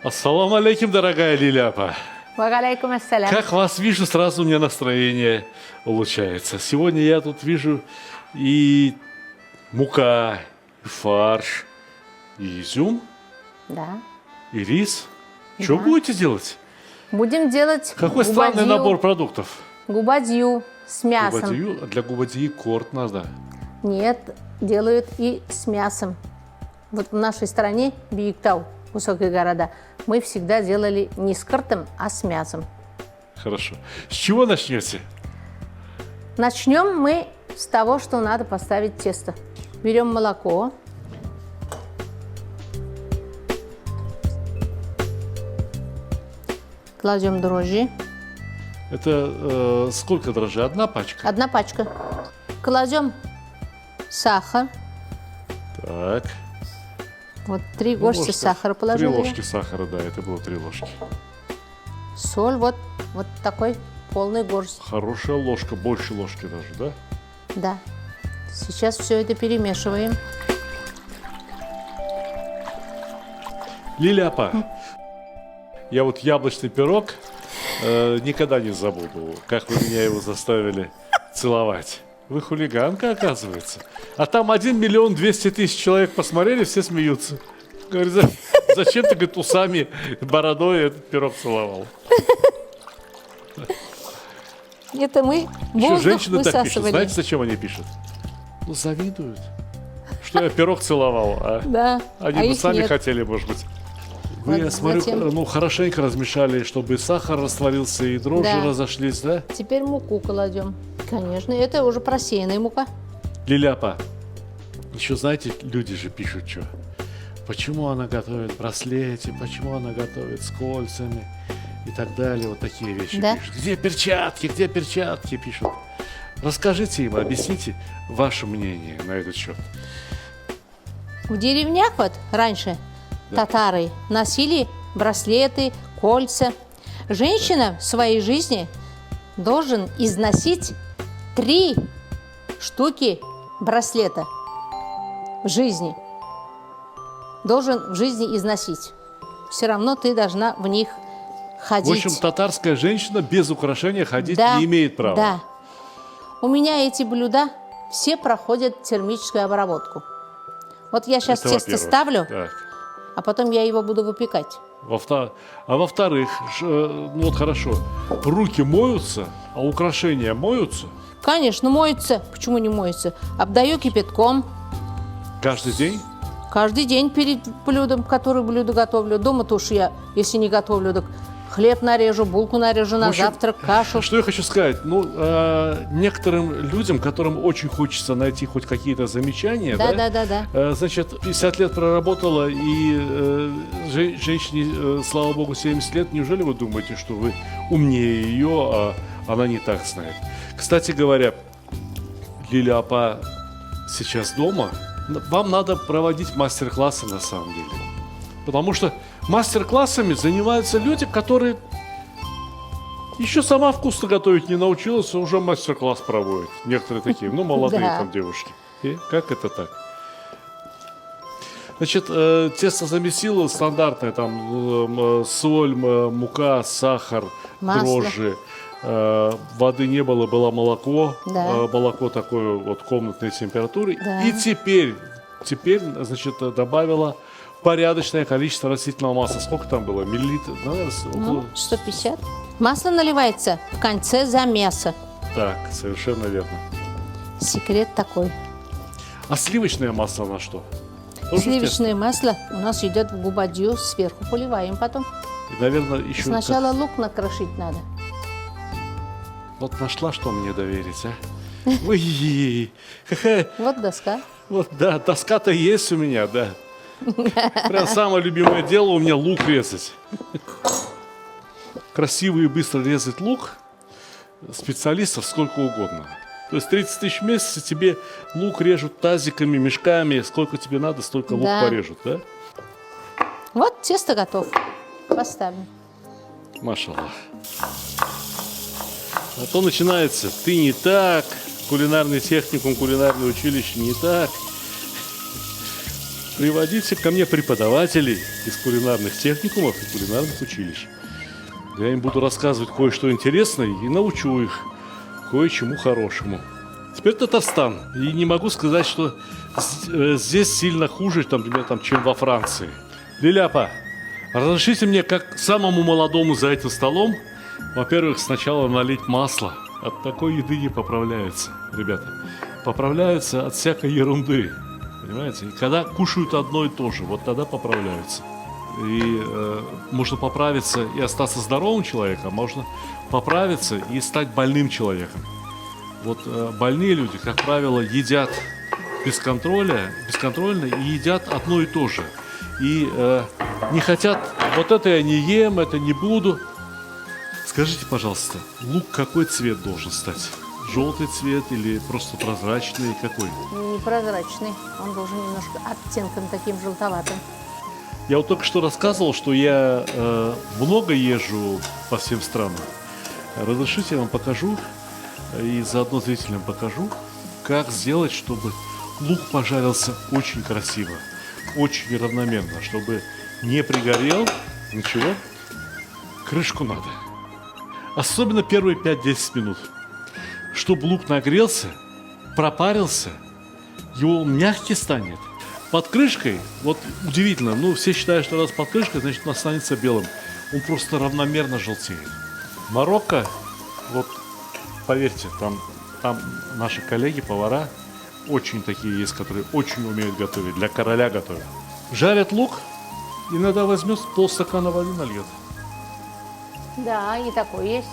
Ассаламу алейкум, дорогая Лиляпа. Вагалейкум ассалям. Как вас вижу, сразу у меня настроение улучшается. Сегодня я тут вижу и мука, и фарш, и изюм, Да. и рис. Что Да. будете делать? Будем делать Какой странный набор продуктов? губадью с мясом. Губадью, а для губадьи корт надо. Нет, делают и с мясом. Вот в нашей стране, Бииктау, высокие города, мы всегда делали не с картом, а с мясом. Хорошо. С чего начнете? Начнем мы с того, что надо поставить тесто. Берем молоко. Кладем дрожжи. Это сколько дрожжей? Одна пачка? Одна пачка. Кладем сахар. Так. Вот 3 Ну, горсти ложка. сахара 3 положили. ложки сахара, да, это было 3 ложки. Соль вот такой полный горсть. Хорошая ложка, больше ложки даже, да? Да. Сейчас все это перемешиваем. Лиляпа, я вот яблочный пирог никогда не забуду, как вы меня его заставили целовать. Вы хулиганка, оказывается. А там 1 200 000 человек посмотрели, все смеются. Говорят, зачем ты, говорит, усами, бородой этот пирог целовал? Это мы Еще воздух женщины так пишут. высасывали. Знаете, зачем они пишут? Ну, завидуют, что я пирог целовал, а Да, они а бы их сами нет. хотели, может быть. Вы, Вот я смотрю, затем- ну, хорошенько размешали, чтобы и сахар растворился, и дрожжи Да. разошлись, да? Теперь муку кладем. Конечно, это уже просеянная мука. Лиляпа, еще знаете, люди же пишут, что? Почему она готовит браслеты, почему она готовит с кольцами и так далее, вот такие вещи Да. пишут. Где перчатки, пишут. Расскажите им, объясните ваше мнение на этот счет. В деревнях вот раньше Да. татары носили браслеты, кольца. Женщина в своей жизни должен износить 3 штуки браслета в жизни. Должен в жизни износить. Все равно ты должна в них ходить. В общем, татарская женщина без украшения ходить Да, не имеет права. Да. У меня эти блюда все проходят термическую обработку. Вот я сейчас Это тесто во-первых. ставлю, Так. а потом я его буду выпекать. А во-вторых, ну вот хорошо, руки моются, а украшения моются Конечно, моется. Почему не моется? Обдаю кипятком каждый день. каждый день перед блюдом, которое блюдо готовлю. Дома-то уж я, если не готовлю, так хлеб нарежу, булку нарежу на В общем, завтрак, кашу. Что я хочу сказать? Ну, некоторым людям, которым очень хочется найти хоть какие-то замечания, Да. значит, 50 лет проработала, и женщине, слава богу, 70 лет. Неужели вы думаете, что вы умнее ее, а она не так знает? Кстати говоря, Лиляпа сейчас дома. Вам надо проводить мастер-классы на самом деле. Потому что мастер-классами занимаются люди, которые еще сама вкусно готовить не научилась, а уже мастер-класс проводят. Некоторые такие, ну, молодые Да. там девушки. И как это так? Значит, тесто замесила стандартное, там соль, мука, сахар, Масло. дрожжи. Воды не было, было молоко. Да. Молоко такое вот комнатной температуры. Да. И теперь, значит, добавила порядочное количество растительного масла. Сколько там было? Миллилитров? Наверное, Ну, 150. Масло наливается в конце замеса. Так, совершенно верно. Секрет такой. А сливочное масло на что? Тоже Сливочное масло у нас идет в губадью, сверху поливаем потом. И, наверное, еще... Сначала лук накрошить надо. Вот нашла, что мне доверить, а? Ой, какая... Вот доска. Вот, да, доска-то есть у меня, да. Прям самое любимое дело у меня лук резать. Красиво и быстро резать лук специалистов сколько угодно. То есть 30 000 в месяц, и тебе лук режут тазиками, мешками. Сколько тебе надо, столько лук Да. порежут, да? Вот тесто готов. Поставим. Машаллах. А то начинается, ты не так, кулинарный техникум, кулинарное училище не так. приводите ко мне преподавателей из кулинарных техникумов и кулинарных училищ. Я им буду рассказывать кое-что интересное и научу их кое-чему хорошему. Теперь Татарстан. И не могу сказать, что здесь сильно хуже, например, чем во Франции. Лиляпа, разрешите мне, как самому молодому за этим столом, во-первых, сначала налить масло. От такой еды не поправляются, ребята. Поправляются от всякой ерунды. Понимаете? И когда кушают одно и то же, вот тогда поправляются. И можно поправиться и остаться здоровым человеком, а можно поправиться и стать больным человеком. Вот больные люди, как правило, едят бесконтрольно и едят одно и то же. И не хотят, вот это я не ем, это не буду. Скажите, пожалуйста, лук какой цвет должен стать? Желтый цвет или просто прозрачный? Какой? Непрозрачный. Он должен немножко оттенком таким желтоватым. Я вот только что рассказывал, что я много езжу по всем странам. Разрешите, я вам покажу и заодно зрителям покажу, как сделать, чтобы лук пожарился очень красиво, очень равномерно, чтобы не пригорел, ничего. Крышку надо. Особенно первые 5-10 минут. Чтобы лук нагрелся, пропарился, его мягкий станет. Под крышкой, вот удивительно, все считают, что раз под крышкой, значит он останется белым. Он просто равномерно желтеет. Марокко, вот поверьте, там наши коллеги, повара, очень такие есть, которые очень умеют готовить, для короля готовят. Жарят лук, иногда возьмет полстакана воды нальет. Да, и такой есть.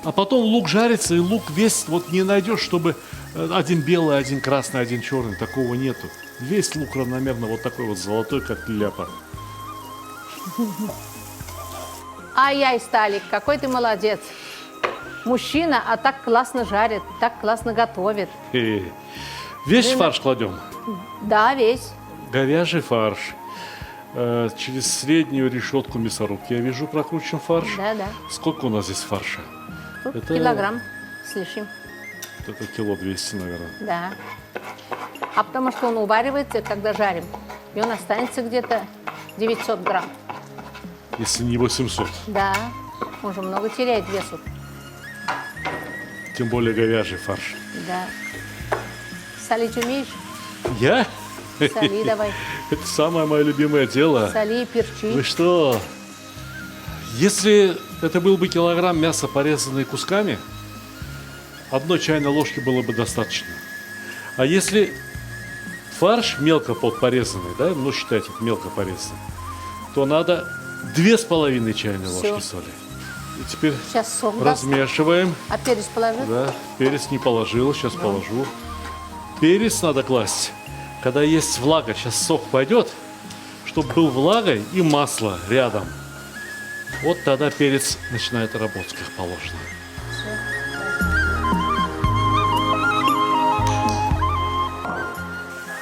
А потом лук жарится, и лук весь вот не найдешь, чтобы один белый, один красный, один черный. Такого нету. Весь лук равномерно вот такой вот золотой, как ляпа. Ай-яй, Сталик, какой ты молодец. Мужчина, а так классно жарит, так классно готовит. Весь фарш кладем? Да, весь. Говяжий фарш. Через среднюю решетку мясорубки я вижу прокручен фарш. Да. Сколько у нас здесь фарша? Тут Это килограмм с лишним. Это кило 200, наверное. Да. А потому что он уваривается, когда жарим. И он останется где-то 900 грамм. Если не 800. Да. Он же много теряет весу. Тем более говяжий фарш. Да. Солить умеешь? Я? Соли давай. Это самое мое любимое дело. Соли, перчи. Вы что? Если это был бы килограмм мяса, порезанный кусками, одной чайной ложки было бы достаточно. А если фарш мелко порезанный, да, считайте, мелко порезанный, то надо 2,5 чайной Всё. ложки соли. И теперь Сейчас сок даст. размешиваем. А перец положи? Да, перец не положил, сейчас положу. Перец надо класть, когда есть влага. Сейчас сок пойдет, чтобы был влагой и масло рядом. Вот тогда перец начинает работать, как положено.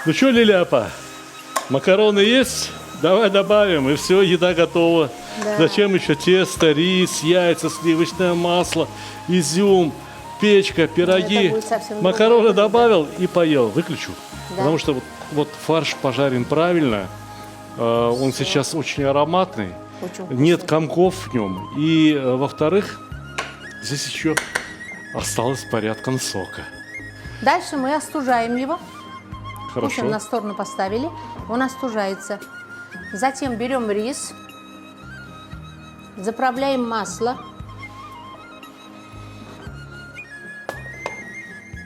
Ну что, Лиляпа, макароны есть? Давай добавим, и все, еда готова. Да. Зачем еще тесто, рис, яйца, сливочное масло, изюм, печка, пироги. Это будет совсем Макароны другое. добавил и поел. Выключу. Да. Потому что вот фарш пожарен правильно. Он сейчас очень ароматный. Очень Нет вкусный. комков в нем. И, во-вторых, здесь еще осталось порядком сока. Дальше мы остужаем его. В Хорошо. общем, на сторону поставили. Он остужается. Затем берем рис. Заправляем масло.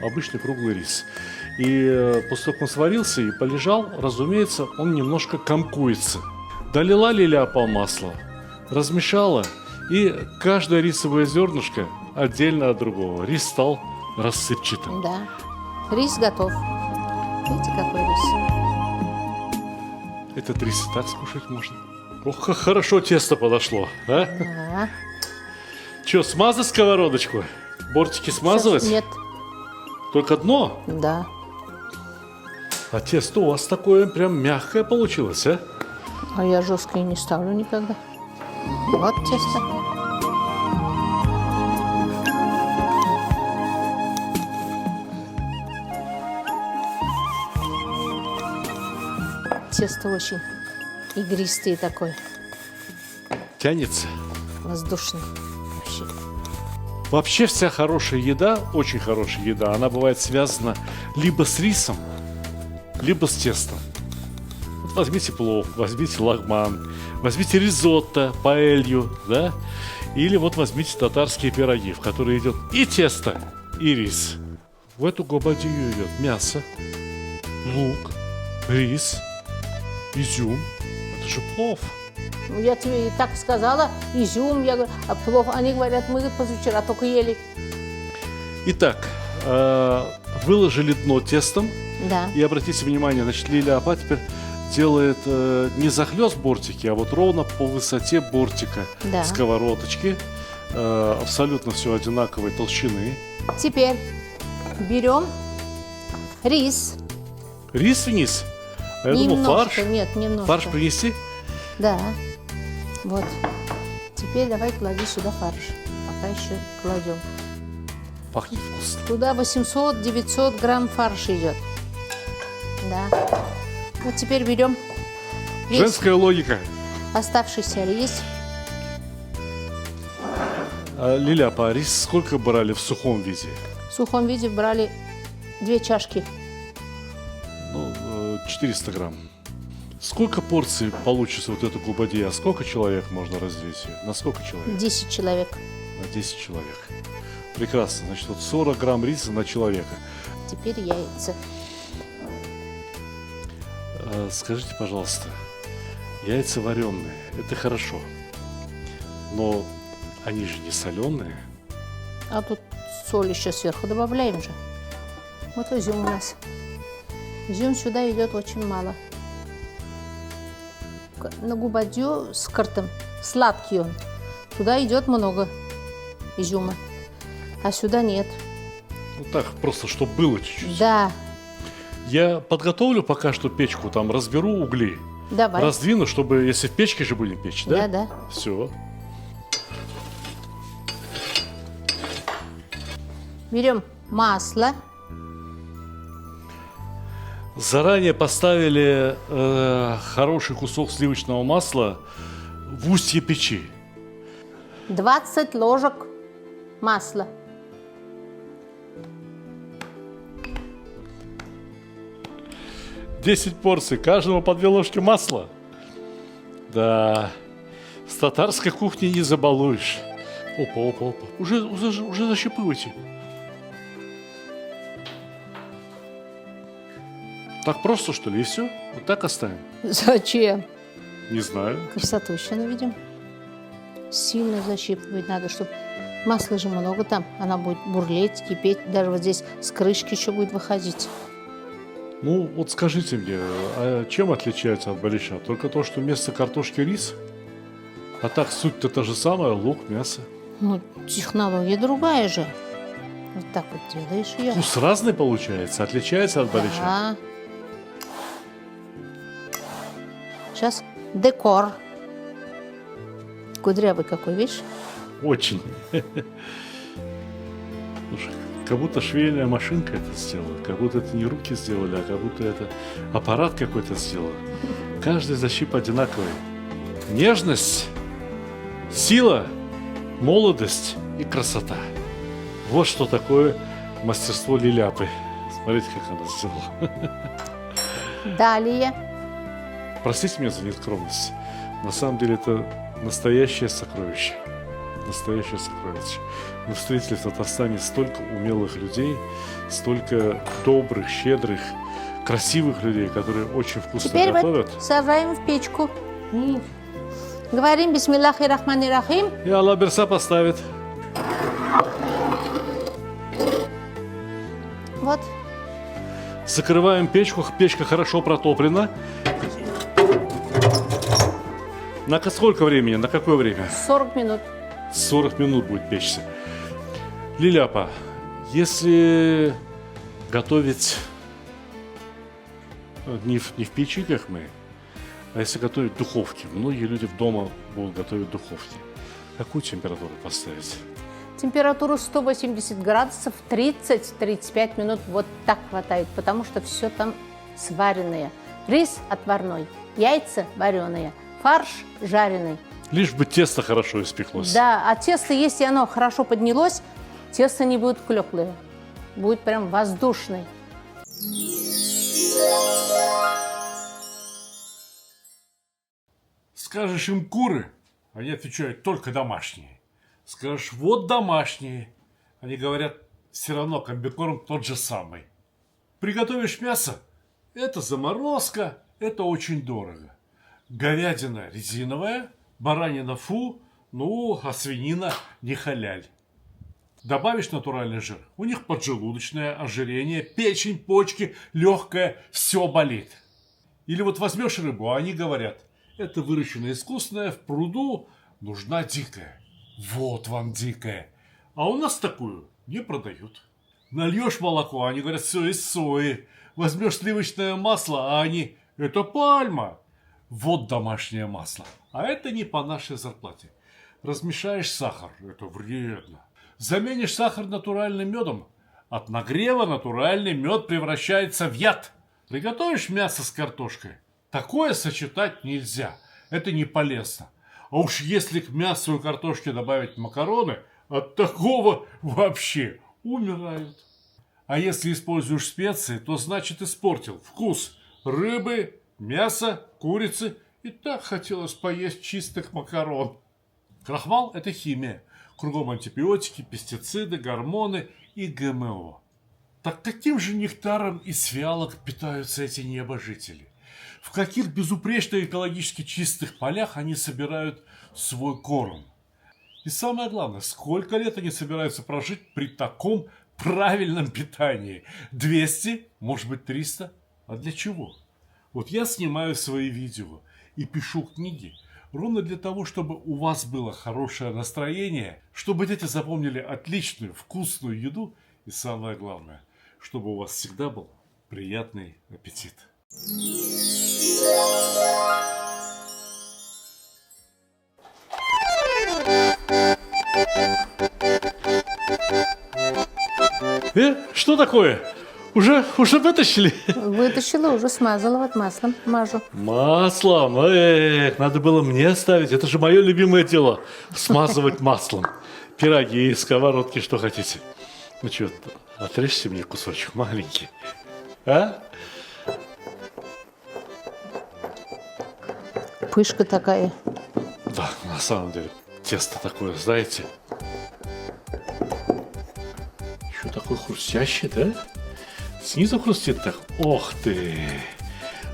Обычный круглый рис. И после того, как он сварился и полежал, разумеется, он немножко комкуется. Долила Лиляпа масло, размешала, и каждое рисовое зернышко отдельно от другого. Рис стал рассыпчатым. Да. Рис готов. Видите, какой рис? Этот рис и так скушать можно. Ох, как хорошо тесто подошло, а? Да. Че, смазать сковородочку? Бортики смазывать? Нет. Только дно? Да. А тесто у вас такое прям мягкое получилось, а? А я жесткое не ставлю никогда. Вот тесто. тесто очень игристый такой, Тянется. воздушный. Вообще. Вообще вся хорошая еда, очень хорошая еда, она бывает связана либо с рисом, либо с тестом. Вот возьмите плов, возьмите лагман, возьмите ризотто, паэлью, да? Или вот возьмите татарские пироги, в которые идет и тесто, и рис. В эту гобадию идет мясо, лук, рис, изюм. Это же плов. Ну, я тебе и так сказала, изюм, я говорю, а плов. Они говорят, мы позавчера только ели. Итак, выложили дно тестом. Да. И обратите внимание, значит, Лиля Апа теперь делает не захлёст бортики, а вот ровно по высоте бортика Да. сковородочки. Абсолютно все одинаковой толщины. Теперь берем рис. Рис вниз. А я думал, Немножко, фарш. нет, немножко. Фарш принести? Да. Вот. Теперь давай клади сюда фарш. Пока еще кладем. Пахнет вкусно. Туда 800-900 грамм фарша идет. Да. Вот теперь берем весь Женская логика. оставшийся рис. Лиля Апа, а рис сколько брали в сухом виде? В сухом виде брали 2 чашки. Ну, 400 грамм. Сколько порций получится вот эта губадия? Сколько человек можно разделить ее? На сколько человек? 10 человек. На 10 человек. Прекрасно. Значит, вот 40 грамм риса на человека. Теперь яйца. Скажите, пожалуйста, яйца вареные, это хорошо, но они же не соленые. А тут соль еще сверху добавляем же. Вот изюм у нас. Изюм сюда идет очень мало. На губадью с картом, сладкий он. Туда идет много изюма, а сюда нет. Ну так, просто, чтобы было чуть-чуть. Да, Я подготовлю пока что печку, там разберу угли, давай. раздвину, чтобы, если в печке же будем печь, да? Да. Все. Берем масло. Заранее поставили хороший кусок сливочного масла в устье печи. 20 ложек масла. Десять порций, каждому по 2 ложки масла. Да, с татарской кухней не забалуешь. Опа. Уже защипывайте. Так просто, что ли, и все? Вот так оставим? Зачем? Не знаю. Красоту еще наведем. Сильно защипывать надо, чтобы масла же много там. Она будет бурлеть, кипеть. Даже вот здесь с крышки еще будет выходить. Ну, вот скажите мне, а чем отличается от балиша? Только то, что вместо картошки рис? А так суть-то та же самая, лук, мясо. Ну, технология другая же. Вот так вот делаешь ее. Вкус разный получается, отличается от балиша. Да. Сейчас декор. Кудрявый какой, видишь? Очень. Слушай, как будто швейная машинка это сделала. Как будто это не руки сделали, а как будто это аппарат какой-то сделал. Каждый защип одинаковый. Нежность, сила, молодость и красота. Вот что такое мастерство Лили Апы. Смотрите, как она сделала. Далее Простите меня за нескромность. На самом деле это настоящее сокровище. Настоящее сокровище. Мы встретили в Татарстане столько умелых людей, столько добрых, щедрых, красивых людей, которые очень вкусно теперь готовят. вот сажаем в печку. Говорим бисмиллахи рахмани рахим. И Аллах берса поставит. Вот. Закрываем печку. Печка хорошо протоплена. На сколько времени? На какое время? 40 минут. 40 минут будет печься. Лили Апа, если готовить не в печи, как мы, а если готовить в духовке, многие люди в дома будут готовить в духовке. Какую температуру поставить? Температуру 180 градусов, 30-35 минут. Вот так хватает, потому что все там сваренное. рис отварной, яйца вареные, фарш жареный. Лишь бы тесто хорошо испеклось. Да, а тесто, если оно хорошо поднялось, тесто не будет клеклое, будет прям воздушный. Скажешь им куры, они отвечают только домашние. Скажешь вот домашние, они говорят все равно комбикорм тот же самый. Приготовишь мясо, это заморозка, это очень дорого. Говядина резиновая, баранина фу, ну а свинина не халяль. Добавишь натуральный жир, у них поджелудочное, ожирение, печень, почки, легкое, все болит. Или вот возьмешь рыбу, а они говорят, это выращенное искусственное, в пруду нужна дикая. Вот вам дикая. А у нас такую не продают. Нальешь молоко, они говорят, все из сои. Возьмешь сливочное масло, а они, это пальма. Вот домашнее масло. А это не по нашей зарплате. Размешаешь сахар, это вредно. Заменишь сахар натуральным медом. От нагрева натуральный мед превращается в яд. Приготовишь мясо с картошкой. Такое сочетать нельзя. Это не полезно. А уж если к мясу и картошке добавить макароны, от такого вообще умирают. А если используешь специи, то значит испортил вкус рыбы, мяса, курицы. И так хотелось поесть чистых макарон. Крахмал – это химия. Кругом антибиотики, пестициды, гормоны и ГМО. Так каким же нектаром из фиалок питаются эти небожители? В каких безупречно экологически чистых полях они собирают свой корм? И самое главное, сколько лет они собираются прожить при таком правильном питании? 200, может быть 300? А для чего? Вот я снимаю свои видео и пишу книги ровно для того, чтобы у вас было хорошее настроение, чтобы дети запомнили отличную, вкусную еду и самое главное, чтобы у вас всегда был приятный аппетит. Что такое? Уже вытащили? Вытащила, уже смазала, вот маслом мажу. Маслом? Надо было мне оставить. Это же мое любимое дело. Смазывать маслом. Пироги, сковородки, что хотите. Ну что, отрежьте мне кусочек маленький. А? Пышка такая. Да, на самом деле, тесто такое, знаете. Еще такой хрустящий, да? Снизу хрустит так. Ох ты!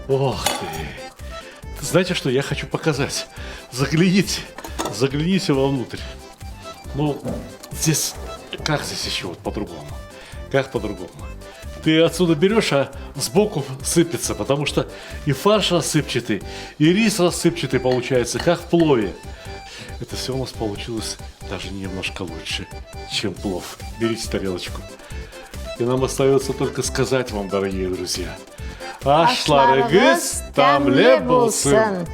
Ох ты! Знаете что, я хочу показать. Загляните вовнутрь. Ну, здесь, как здесь еще вот по-другому? Как по-другому? Ты отсюда берешь, а сбоку сыпется, потому что и фарш рассыпчатый, и рис рассыпчатый получается, как в плове. Это все у нас получилось даже немножко лучше, чем плов. Берите тарелочку. И нам остается только сказать вам, дорогие друзья. Ашларыгыз там ле болсын.